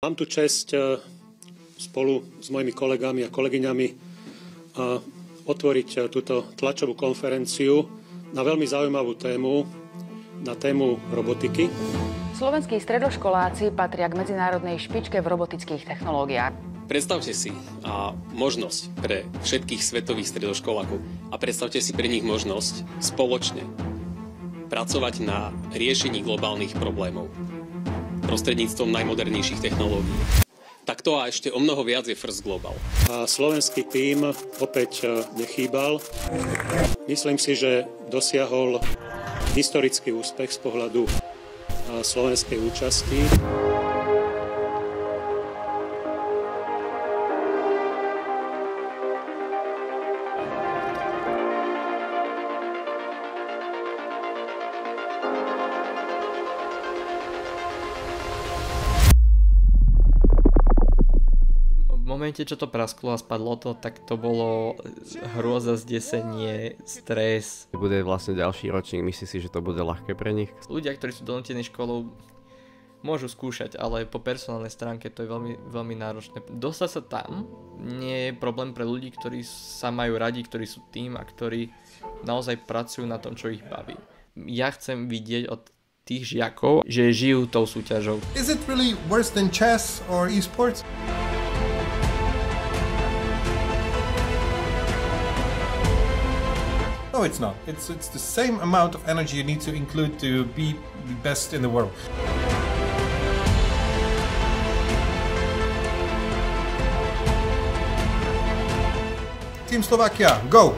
Mám tu česť spolu s mojimi kolegami a kolegyňami otvoriť túto tlačovú konferenciu na veľmi zaujímavú tému, na tému robotiky. Slovenskí stredoškoláci patria k medzinárodnej špičke v robotických technológiách. Predstavte si možnosť pre všetkých svetových stredoškolákov a predstavte si pre nich možnosť spoločne pracovať na riešení globálnych problémov prostredníctvom najmodernejších technológií. Takto a ešte o mnoho viac je First Global. A slovenský tím opäť nechýbal. Myslím si, že dosiahol historický úspech z pohľadu slovenskej účasti. V momente, čo to prasklo a spadlo to, tak to bolo hrôza, zdesenie, stres. Bude vlastne ďalší ročník, myslíš si, že to bude ľahké pre nich? Ľudia, ktorí sú donútení školou, môžu skúšať, ale po personálnej stránke to je veľmi, veľmi náročné. Dostať sa tam nie je problém pre ľudí, ktorí sa majú radi, ktorí sú tým a ktorí naozaj pracujú na tom, čo ich baví. Ja chcem vidieť od tých žiakov, že žijú tou súťažou. Is it really worse than chess or esports? No, it's not. It's the same amount of energy you need to include to be the best in the world. Team Slovakia, go!